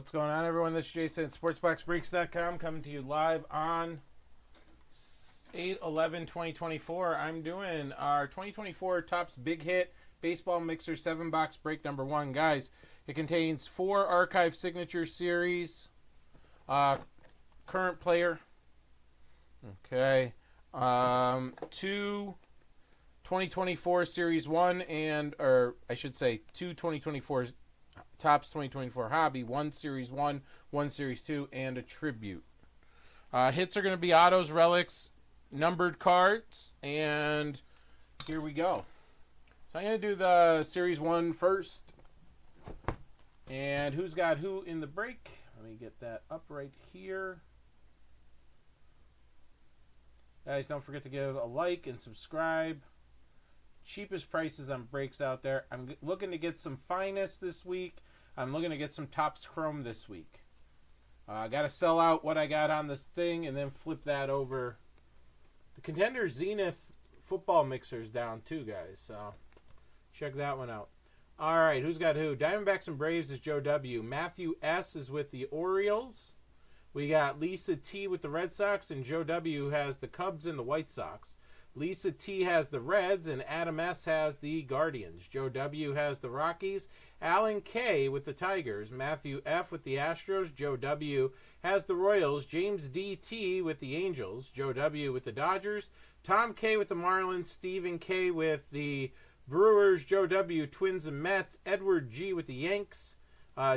What's going on, everyone? This is Jason at SportsBoxBreaks.com coming to you live on 8/11/2024. I'm doing our 2024 Topps Big Hit Baseball Mixer 7-box break number 1. Guys, it contains 4 archive signature series, current player, okay, 2 2024 Series 1, or I should say 2 2024 Topps 2024 Hobby, 1 Series 1, 1 Series 2, and a Tribute. Hits are going to be autos, relics, numbered cards, and here we go. So I'm going to do the Series 1 first. And who's got who in the break? Let me get that up right here. Guys, don't forget to give a like and subscribe. Cheapest prices on breaks out there. I'm looking to get some Finest this week. I'm looking to get some Topps Chrome this week. I got to sell out what I got on this thing and then flip that over. The Contender Zenith football mixer's down too, guys. So check that one out. All right, who's got who? Diamondbacks and Braves is Joe W. Matthew S. is with the Orioles. We got Lisa T. with the Red Sox, and Joe W. has the Cubs and the White Sox. Lisa T. has the Reds, and Adam S. has the Guardians. Joe W. has the Rockies. Alan K. with the Tigers. Matthew F. with the Astros. Joe W. has the Royals. James D. T. with the Angels. Joe W. with the Dodgers. Tom K. with the Marlins. Stephen K. with the Brewers. Joe W. Twins and Mets. Edward G. with the Yanks.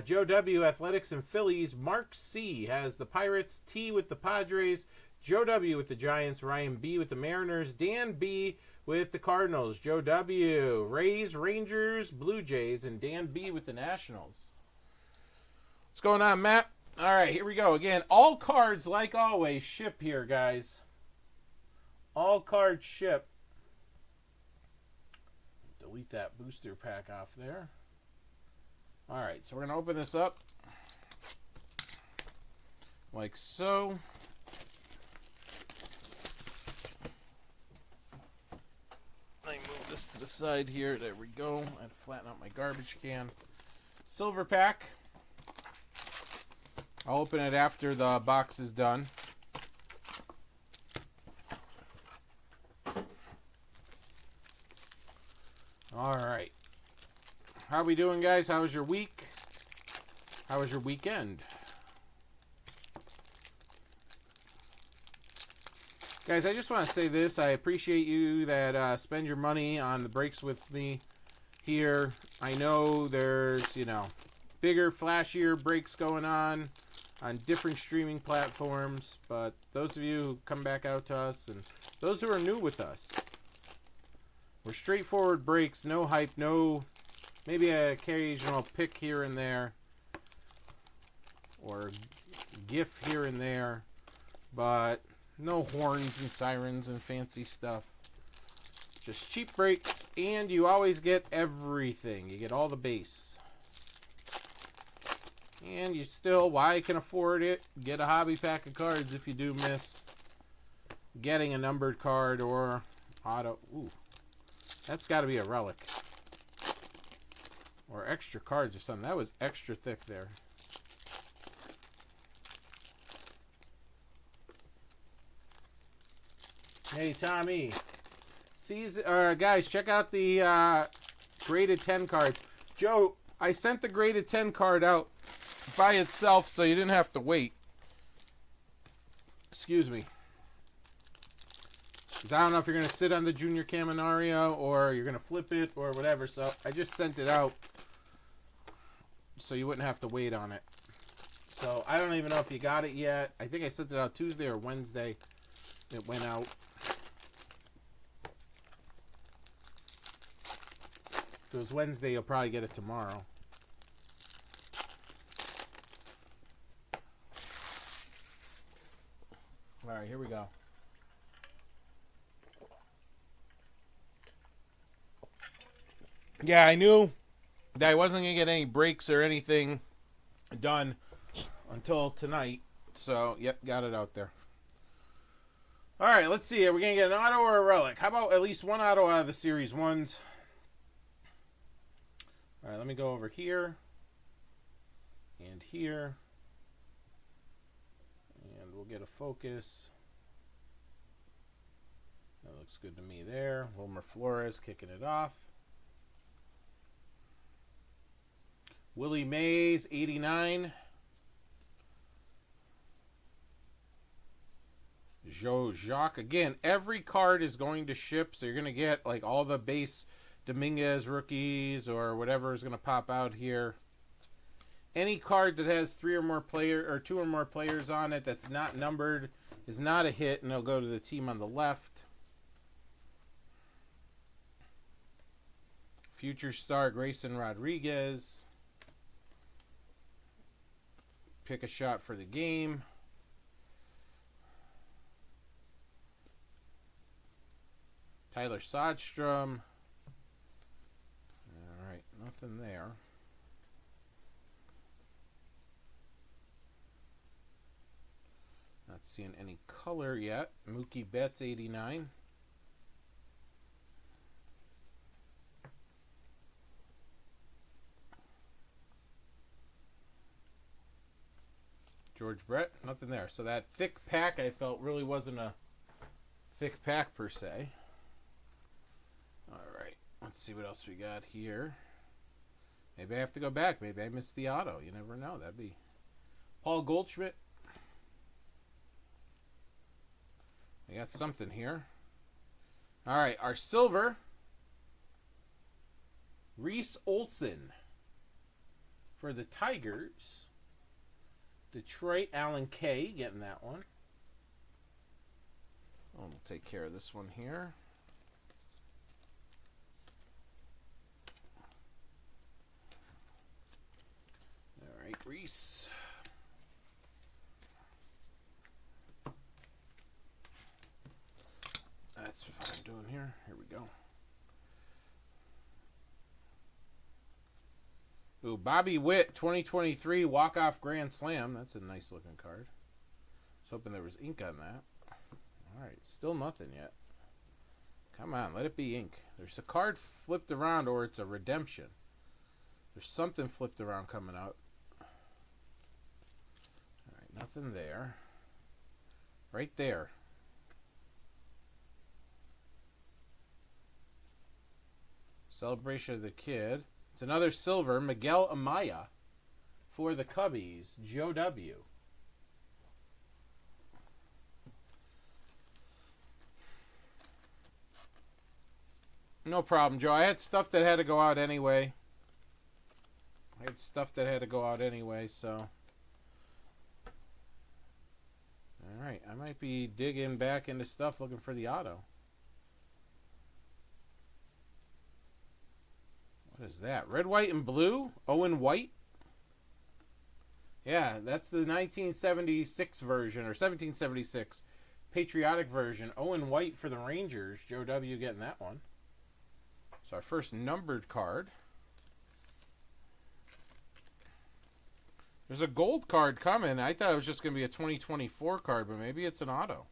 Joe W. Athletics and Phillies. Mark C. has the Pirates. T. with the Padres. Joe W. with the Giants. Ryan B. with the Mariners. Dan B. with the Cardinals. Joe W. Rays, Rangers, Blue Jays, and Dan B. with the Nationals. What's going on, Matt? All right, here we go. Again, all cards, like always, ship here, guys. All cards ship. Delete that booster pack off there. All right, so we're going to open this up like so. Let me move this to the side here. There we go. I had to flatten out my garbage can. Silver pack. I'll open it after the box is done. All right. How we doing, guys? How was your week? How was your weekend? Guys, I just want to say this. I appreciate you that spend your money on the breaks with me here. I know there's, bigger, flashier breaks going on different streaming platforms, but those of you who come back out to us and those who are new with us, we're straightforward breaks, no hype, no maybe an occasional pick here and there or GIF here and there, but no horns and sirens and fancy stuff. Just cheap breaks, and you always get everything. You get all the base. And you still, while you can afford it, get a hobby pack of cards if you do miss getting a numbered card or auto. Ooh, that's got to be a relic. Or extra cards or something. That was extra thick there. Hey, Tommy. Guys, check out the graded 10 cards. Joe, I sent the graded 10 card out by itself so you didn't have to wait. Excuse me. Because I don't know if you're going to sit on the Junior Caminario or you're going to flip it or whatever. So I just sent it out so you wouldn't have to wait on it. So I don't even know if you got it yet. I think I sent it out Tuesday or Wednesday. It went out. If it was Wednesday, you'll probably get it tomorrow. All right, here we go. Yeah, I knew that I wasn't going to get any breaks or anything done until tonight. So, yep, got it out there. All right, let's see. Are we going to get an auto or a relic? How about at least one auto out of the Series 1s? All right, let me go over here. and here. And we'll get a focus. That looks good to me there. Wilmer Flores kicking it off. Willie Mays, 89. Joe Jacques. Again, every card is going to ship, so you're going to get like all the base Dominguez rookies or whatever is going to pop out here. Any card that has 3 or more player or 2 or more players on it that's not numbered is not a hit, and it'll go to the team on the left. Future star Grayson Rodriguez. Pick a shot for the game. Tyler Soderstrom. All right, nothing there. Not seeing any color yet. Mookie Betts, 89. George Brett, nothing there. So that thick pack I felt really wasn't a thick pack per se. All right, let's see what else we got here. Maybe I have to go back. Maybe I missed the auto. You never know. That'd be Paul Goldschmidt. I got something here. All right, our silver. Reese Olson for the Tigers. Detroit, Alan Kay getting that one. Oh, we'll take care of this one here. All right, Reese. That's what I'm doing here. Here we go. Ooh, Bobby Witt, 2023 walk-off Grand Slam. That's a nice looking card. I was hoping there was ink on that. All right, still nothing yet. Come on, let it be ink. There's a card flipped around or it's a redemption. There's something flipped around coming out. All right, nothing there. Right there. Celebration of the Kid. It's another silver, Miguel Amaya for the Cubbies, Joe W. No problem, Joe. I had stuff that had to go out anyway. So. Alright, I might be digging back into stuff looking for the auto. What is that? Red, white, and blue? Owen White? Yeah, that's the 1976 version, or 1776 patriotic version. Owen White for the Rangers. Joe W. getting that one. So our first numbered card. There's a gold card coming. I thought it was just going to be a 2024 card, but maybe it's an auto.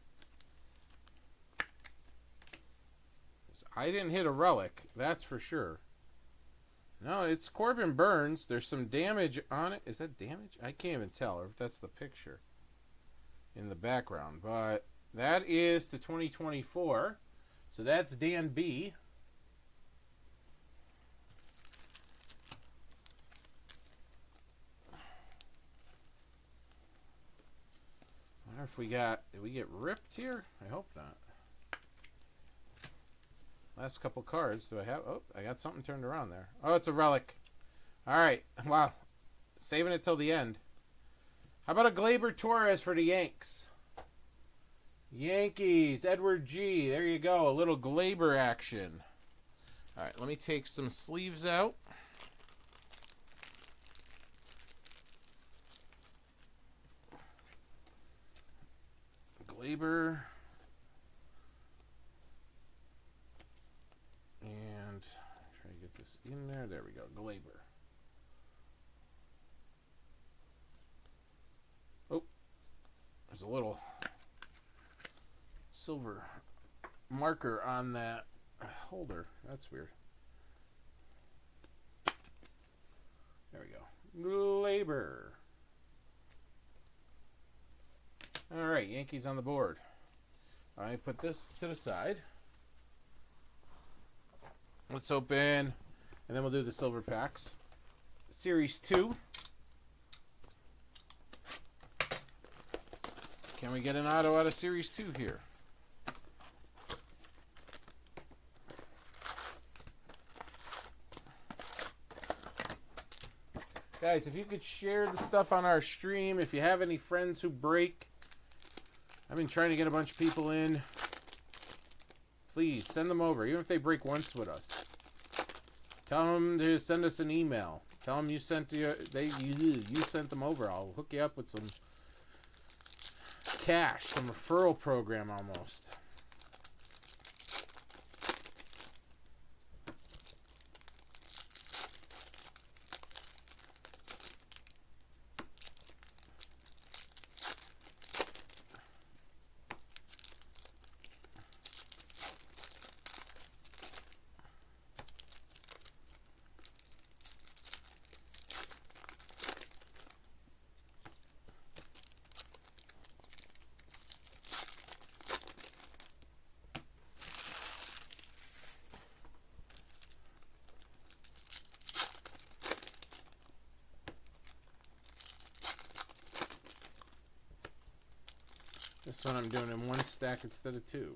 I didn't hit a relic, that's for sure. No, it's Corbin Burns. There's some damage on it. Is that damage? I can't even tell if that's the picture in the background. But that is the 2024. So that's Dan B. I wonder if did we get ripped here? I hope not. Last couple cards. Do I have? Oh, I got something turned around there. Oh, it's a relic. All right. Wow. Saving it till the end. How about a Gleyber Torres for the Yanks? Yankees. Edward G. There you go. A little Gleyber action. All right. Let me take some sleeves out. Gleyber. And try to get this in there. There we go. Gleyber. Oh, there's a little silver marker on that holder. That's weird. There we go. Glaber. All right, Yankees on the board. I put this to the side. Let's open, and then we'll do the silver packs. Series 2. Can we get an auto out of Series 2 here? Guys, if you could share the stuff on our stream, if you have any friends who break, I've been trying to get a bunch of people in. Please send them over, even if they break once with us. Tell them to send us an email. Tell them you sent you sent them over. I'll hook you up with some cash, some referral program almost. This one I'm doing in one stack instead of two.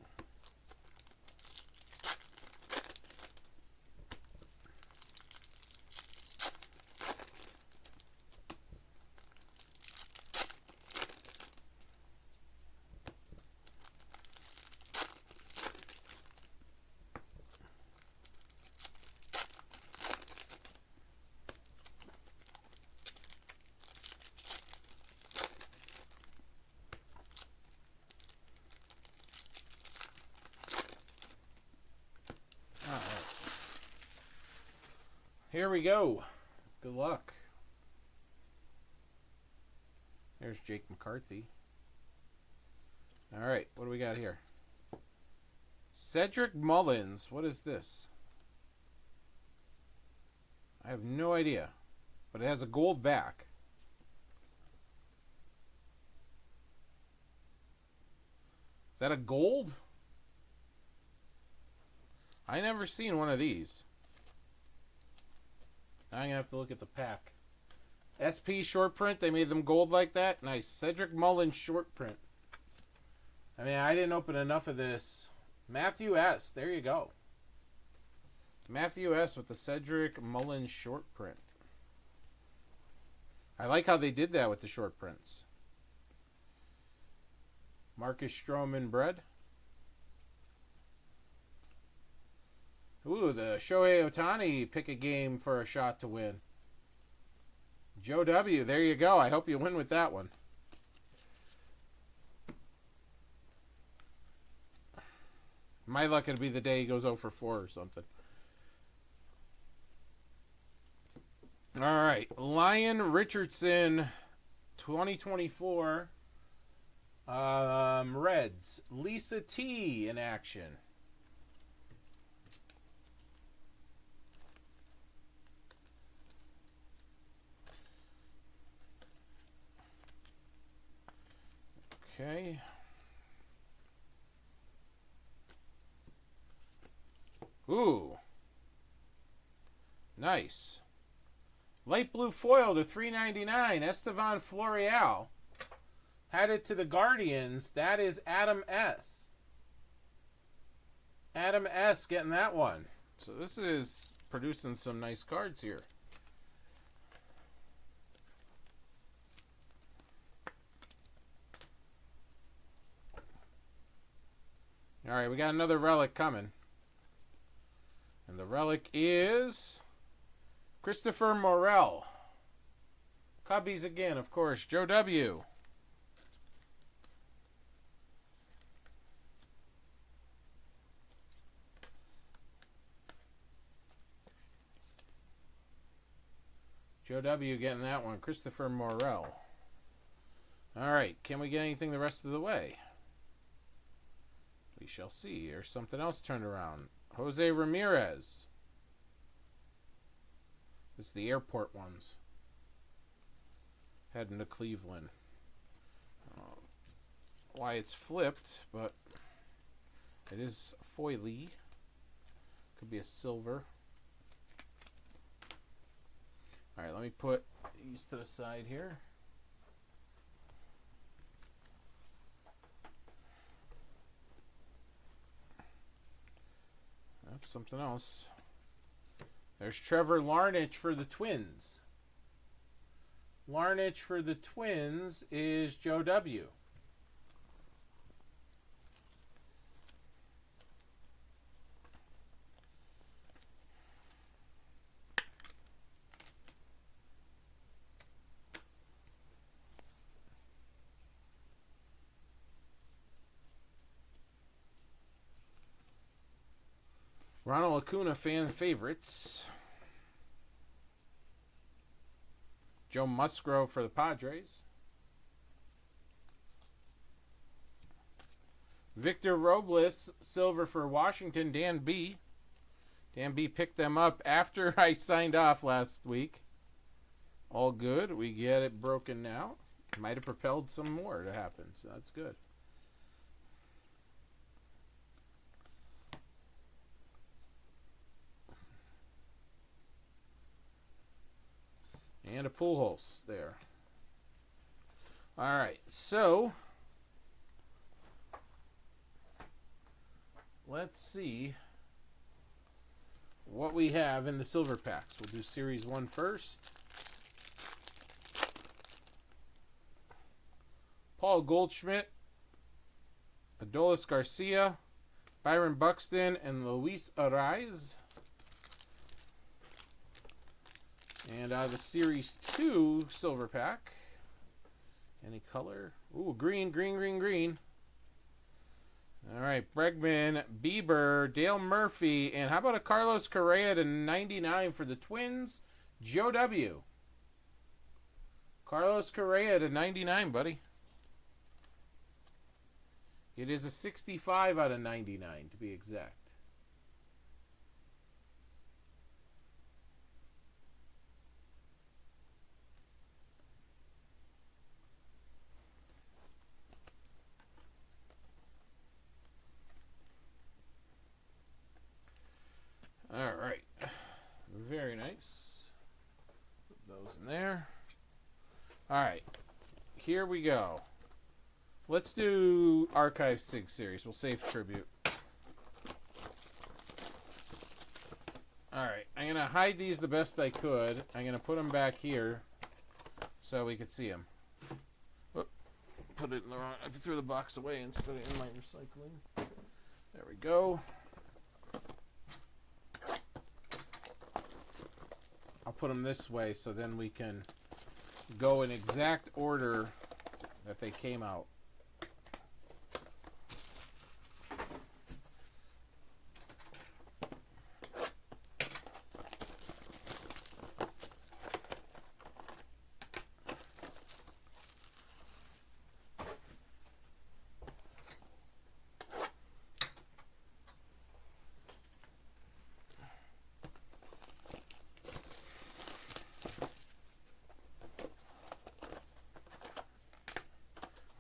Here we go. Good luck. There's Jake McCarthy. All right, what do we got here? Cedric Mullins. What is this? I have no idea, but it has a gold back. Is that a gold? I never seen one of these. Now I'm going to have to look at the pack. SP short print. They made them gold like that. Nice. Cedric Mullins short print. I mean, I didn't open enough of this. Matthew S. There you go. Matthew S. with the Cedric Mullins short print. I like how they did that with the short prints. Marcus Stroman bread. Ooh, the Shohei Ohtani pick a game for a shot to win. Joe W., there you go. I hope you win with that one. My luck it'll be the day he goes 0 for 4 or something. All right. Lion Richardson, 2024. Reds. Lisa T in action. Okay. Ooh. Nice. Light blue foil to $3.99. Estevan Florial. Had it to the Guardians. That is Adam S. Adam S. getting that one. So this is producing some nice cards here. All right, we got another relic coming. And the relic is Christopher Morel. Cubbies again, of course. Joe W. Joe W. getting that one. Christopher Morel. All right, can we get anything the rest of the way? We shall see. Here's something else turned around. Jose Ramirez. This is the airport ones. heading to Cleveland. Why it's flipped, but it is foily. Could be a silver. All right, let me put these to the side here. Something else. There's Trevor Larnach for the Twins. Larnach for the Twins is Joe W. Ronald Acuna fan favorites. Joe Musgrove for the Padres. Victor Robles, silver for Washington, Dan B. Dan B picked them up after I signed off last week. All good. We get it broken now. Might have propelled some more to happen, so that's good. And a Pujols there. All right, so let's see what we have in the silver packs. We'll do Series 1 first. Paul Goldschmidt, Adolis Garcia, Byron Buxton, and Luis Arraez. And out of the Series 2 silver pack, any color? Ooh, green, green, green, green. All right, Bregman, Bieber, Dale Murphy, and how about a Carlos Correa to 99 for the Twins? Joe W. Carlos Correa to 99, buddy. It is a 65 out of 99 to be exact. All right. Very nice. Put those in there. All right. Here we go. Let's do Archive Sig Series. We'll save Tribute. All right. I'm going to hide these the best I could. I'm going to put them back here so we could see them. Oop. Put it in the wrong... I threw the box away instead of in my recycling. There we go. I'll put them this way so then we can go in exact order that they came out.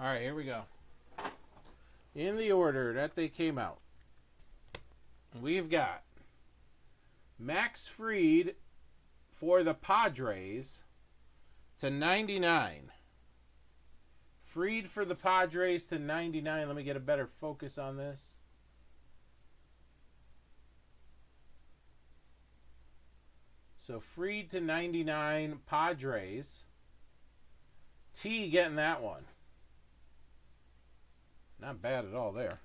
All right, here we go. In the order that they came out, we've got Max Fried for the Padres to 99. Fried for the Padres to 99. Let me get a better focus on this. So Fried to 99, Padres. T getting that one. Not bad at all there.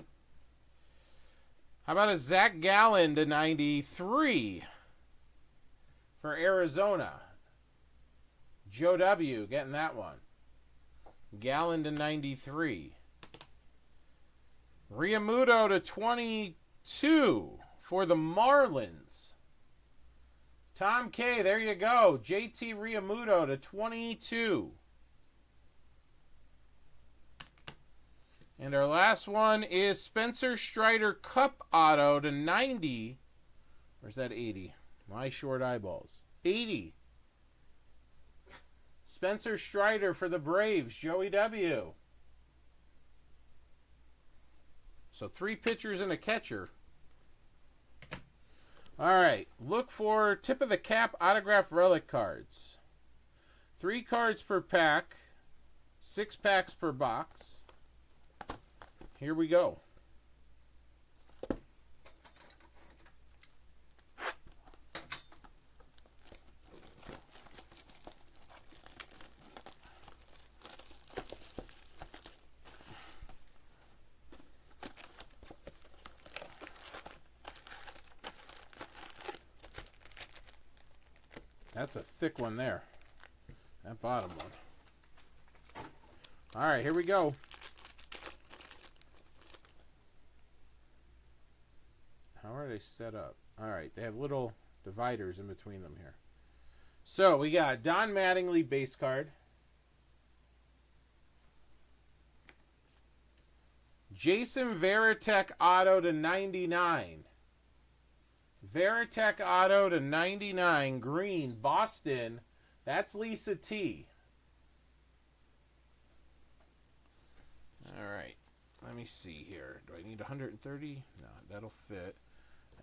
How about a Zach Gallen to 93 for Arizona? Joe W. getting that one. Gallen to 93. Realmuto to 22 for the Marlins. Tom K., there you go. JT Realmuto to 22. And our last one is Spencer Strider Cup Auto to 90. Or is that 80? My short eyeballs. 80. Spencer Strider for the Braves, Joey W. So 3 pitchers and a catcher. All right, look for tip of the cap autograph relic cards. 3 cards per pack, 6 packs per box. Here we go. That's a thick one there. That bottom one. All right, here we go. How are they set up? All right, they have little dividers in between them here. So we got Don Mattingly base card. Jason Varitek auto to 99. Varitek auto to 99. Green, Boston. That's Lisa T. All right. Let me see here. Do I need 130? No, that'll fit.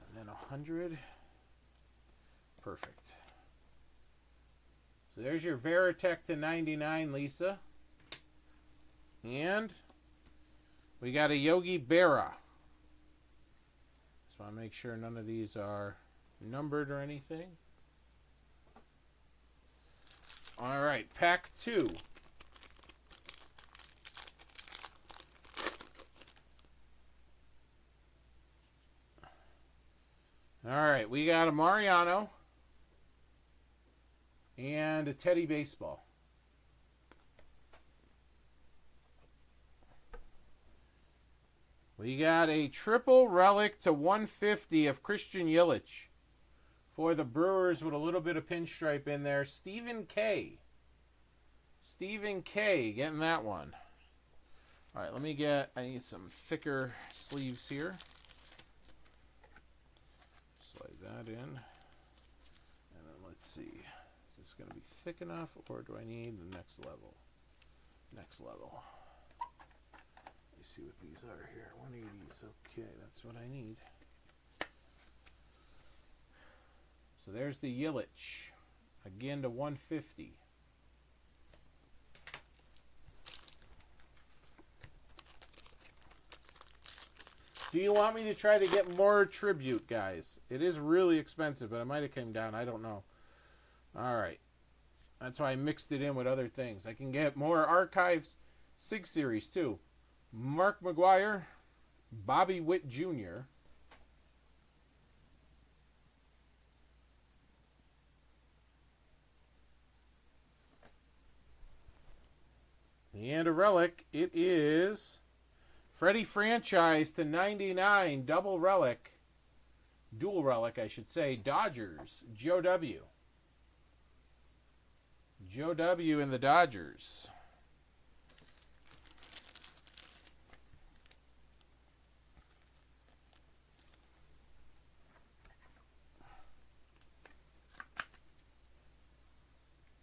And then 100. Perfect. So there's your Varitek to 99, Lisa. And we got a Yogi Berra. Just want to make sure none of these are numbered or anything. All right, pack 2. All right, we got a Mariano and a Teddy Baseball. We got a triple relic to 150 of Christian Yelich for the Brewers with a little bit of pinstripe in there. Stephen K. Stephen K. getting that one. All right, I need some thicker sleeves here. Slide that in. And then let's see. Is this going to be thick enough or do I need the next level? Next level. Let me see what these are here. 180s. Okay, that's what I need. So there's the Yelich. Again to 150. Do you want me to try to get more tribute, guys? It is really expensive, but it might have came down. I don't know. All right. That's why I mixed it in with other things. I can get more Archives 6 Series, too. Mark McGuire, Bobby Witt Jr., and a relic. It is Freddie Franchise to 99, double relic. Dual relic, I should say. Dodgers, Joe W. Joe W. and the Dodgers.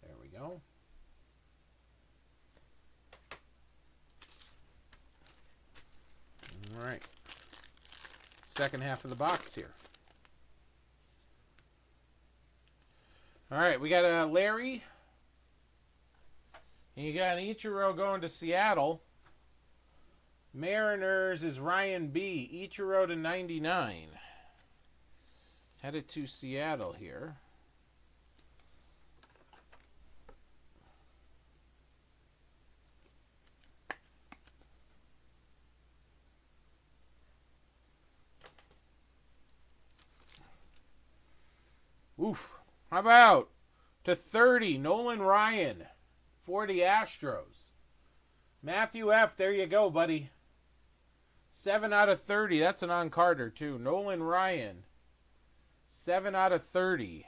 There we go. All right. Second half of the box here. All right, we got a Larry. And you got an Ichiro going to Seattle. Mariners is Ryan B. Ichiro to 99. Headed to Seattle here. Oof. How about to 30, Nolan Ryan for the Astros. Matthew F., there you go, buddy. 7 out of 30. That's an on-carder, too. Nolan Ryan. 7 out of 30.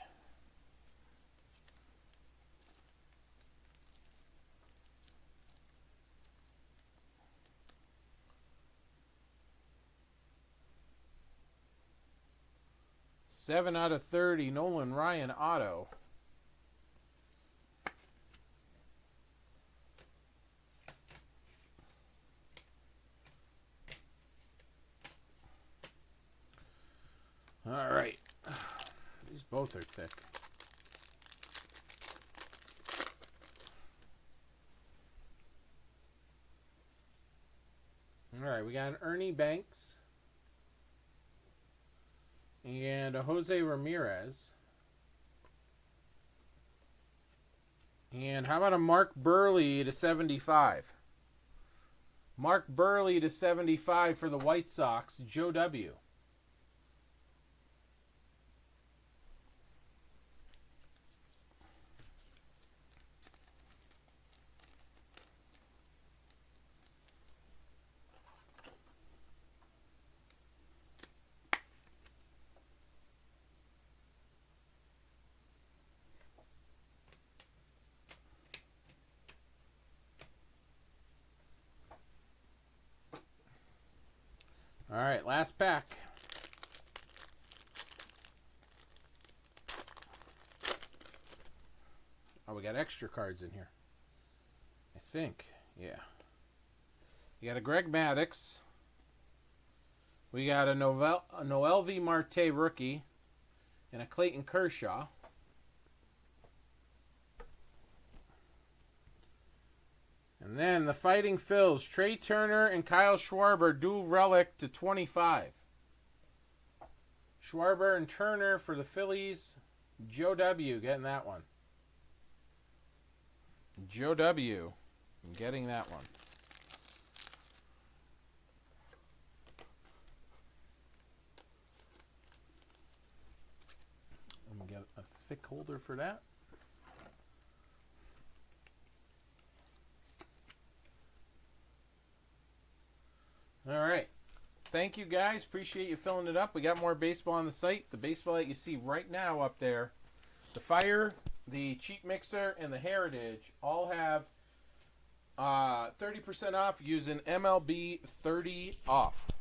Seven out of 30, Nolan Ryan auto. Both are thick. All right, we got an Ernie Banks and a Jose Ramirez. And how about a Mark Burley to 75? Mark Burley to 75 for the White Sox, Joe W. All right, last pack. Oh, we got extra cards in here. I think, yeah. You got a Greg Maddux. We got a Noelvi Marte rookie and a Clayton Kershaw. And then the Fighting Phils, Trey Turner and Kyle Schwarber, dual relic to 25. Schwarber and Turner for the Phillies. Joe W. getting that one. Joe W. getting that one. I'm going to get a thick holder for that. All right. Thank you, guys. Appreciate you filling it up. We got more baseball on the site. The baseball that you see right now up there, the Fire, the Cheap Mixer, and the Heritage all have 30% off using MLB 30 off.